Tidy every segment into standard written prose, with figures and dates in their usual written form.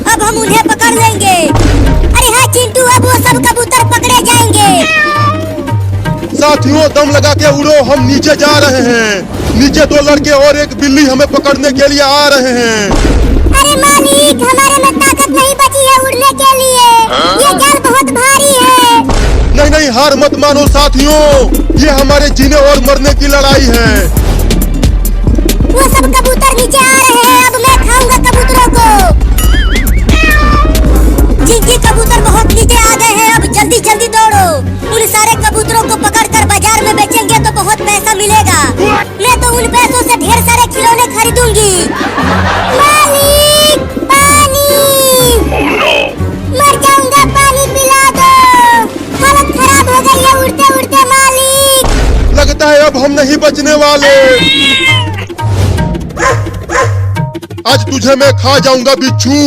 अब हम उन्हें पकड़ लेंगे। अरे हाँ चिंटू, अब वो सब कबूतर पकड़े जाएंगे। साथियों दम लगा के उड़ो, हम नीचे जा रहे हैं। नीचे 2 लड़के और एक बिल्ली हमें पकड़ने के लिए आ रहे हैं। अरे मालिक, हमारे में ताकत नहीं बची है उड़ने के लिए। ये जाल बहुत भारी है। नहीं नहीं, हार मत मानो साथियों, ये हमारे जीने और मरने की लड़ाई है। वो सब कबूतर नीचे आ रहे हैं, अब मैं खाऊंगा कबूतरों को। जी कबूतर बहुत नीचे आ गए हैं, अब जल्दी जल्दी दौड़ो। उन सारे कबूतरों को पकड़कर बाजार में बेचेंगे तो बहुत पैसा मिलेगा। मैं तो उन पैसों से ढेर सारे खिलौने खरीदूंगी। मालिक पानी, मर जाऊंगा, पानी पिला दो। हालत खराब हो गई है उड़ते उड़ते मालिक। लगता है अब हम नहीं बचने वाले। आज तुझे मैं खा जाऊंगा बिच्छू,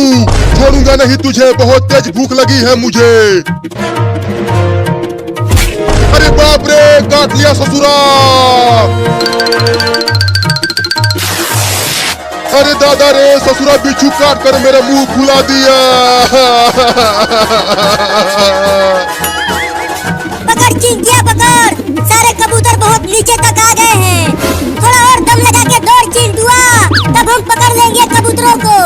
छोड़ूंगा नहीं तुझे, बहुत तेज भूख लगी है मुझे। अरे बाप रे, काट लिया ससुरा। अरे दादा रे, ससुरा बिच्छू काट कर मेरा मुंह फुला दिया। पकड़ चिंटिया पकड़, सारे कबूतर बहुत नीचे तक आ गए हैं। थोड़ा और दम लगा के दौड़ चिंटुआ, तब हम पकड़ लेंगे कबूतरों को।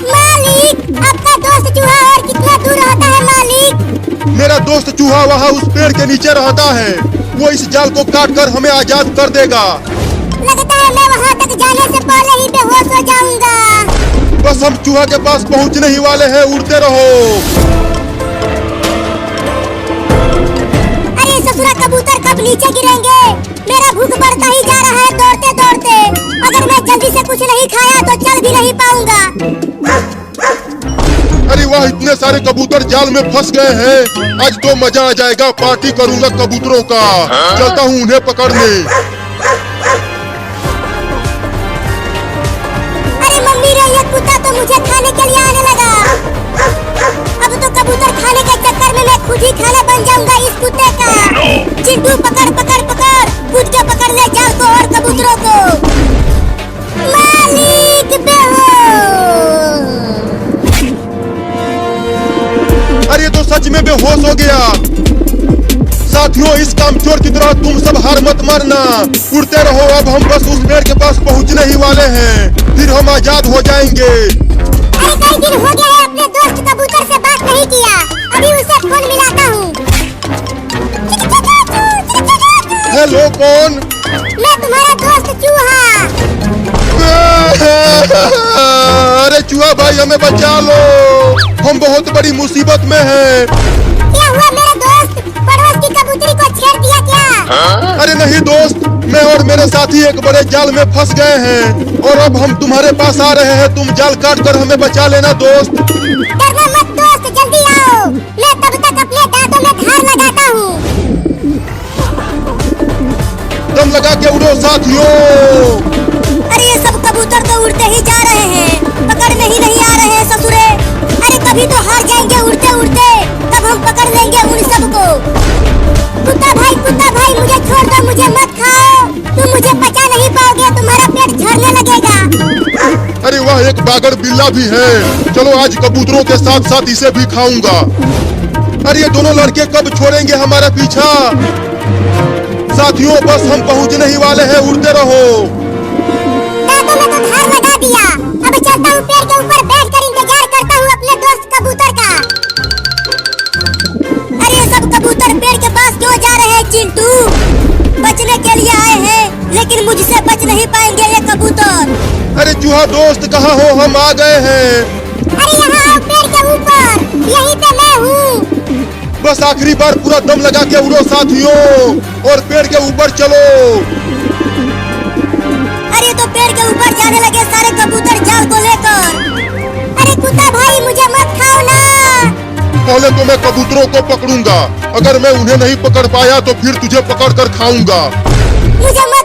मालिक, आपका दोस्त चूहा और कितना दूर रहता है मालिक? मेरा दोस्त चूहा वहाँ उस पेड़ के नीचे रहता है, वो इस जाल को काट कर हमें आजाद कर देगा। लगता है मैं वहाँ तक जाने से पहले ही बेहोश हो जाऊंगा। बस हम चूहा के पास पहुँचने ही वाले हैं, उड़ते रहो। अरे ससुरा कबूतर कब नीचे गिरेंगे? मेरा भूख बढ़ता ही जा रहा है दौड़ते दौड़ते। अगर मैं जल्दी से कुछ नहीं खाया तो चल भी नहीं पाऊंगा। अरे वाह, इतने सारे कबूतर जाल में फंस गए हैं। आज तो मजा आ जाएगा, पार्टी करूंगा कबूतरों का। चलता हूँ उन्हें पकड़ने। अरे मम्मी रे, ये कुत्ता तो मुझे खाने के लिए आने लगा। अब तो कबूतर खाने के चक्कर में मैं खुद ही खाना बन जाऊंगा इस कुत्ते का। चिंटू पकड़ पकड़ पकड़, कूद के पकड़ ले जाल को और कबूतरों को। मालिक बेहोश। अरे तो सच में बेहोश हो गया। साथियों, इस कामचोर की तरह तुम सब हार मत मारना, उड़ते रहो। अब हम बस उस पेड़ के पास पहुंचने ही वाले हैं, फिर हम आजाद हो जाएंगे। अरे कई दिन हो गया है अपने दोस्त कबूतर से बात नहीं किया, अभी उसे फोन मिलाता हूँ। हेलो, कौन? मैं तुम्हारा दोस्त चूहा। अरे चूहा भाई, हमें बचा लो, हम बहुत बड़ी मुसीबत में हैं। क्या हुआ मेरे दोस्त, पड़ोस की कबूतरी को छेड़ दिया क्या? अरे नहीं दोस्त, मैं और मेरे साथी एक बड़े जाल में फंस गए हैं और अब हम तुम्हारे पास आ रहे हैं। तुम जाल काट कर हमें बचा लेना दोस्त। डरना मत दोस्त, जल्दी आओ, मैं तब तक अपने दांतों में धार लगाता हूँ। दम लगा के उड़ो साथियों। अरे ये सब कबूतर तो उड़ते ही जा रहे हैं, पकड़ में ही नहीं आ रहे हैं ससुरे। अरे कभी तो हार जाएंगे उड़ते उड़ते, तब हम पकड़ लेंगे उन सबको। कुत्ता भाई मुझे छोड़ दो, मुझे मत खाओ, तुम मुझे पचा नहीं पाओगे, तुम्हारा पेट झड़ने लगेगा। अरे वाह, एक बागड़ बिल्ला भी है, चलो आज कबूतरों के साथ साथ इसे भी खाऊंगा। अरे ये दोनों लड़के कब छोड़ेंगे हमारा पीछा? साथियों, बस हम पहुंचने ही वाले हैं, उड़ते रहो। दांतों में तो धार लगा दिया, अब चलता हूँ पेड़ के ऊपर बैठकर इंतजार करता हूँ अपने दोस्त कबूतर का। अरे ये सब कबूतर पेड़ के पास क्यों जा रहे हैं चिंटू? बचने के लिए आए हैं, लेकिन मुझसे बच नहीं पाएंगे ये कबूतर। अरे चूहा दोस्त, कहाँ हो? हम आ गए हैं। अरे यहाँ आओ पेड़ के ऊपर, यहीं पे मैं हूँ। बस आखिरी बार पूरा दम लगा के उड़ो साथियों और पेड़ के ऊपर चलो। अरे तो पेड़ के ऊपर जाने लगे सारे कबूतर जाल को लेकर। अरे कुत्ता भाई मुझे मत खाओ ना। पहले तो मैं कबूतरों को पकड़ूंगा, अगर मैं उन्हें नहीं पकड़ पाया तो फिर तुझे पकड़ कर खाऊंगा। मुझे मत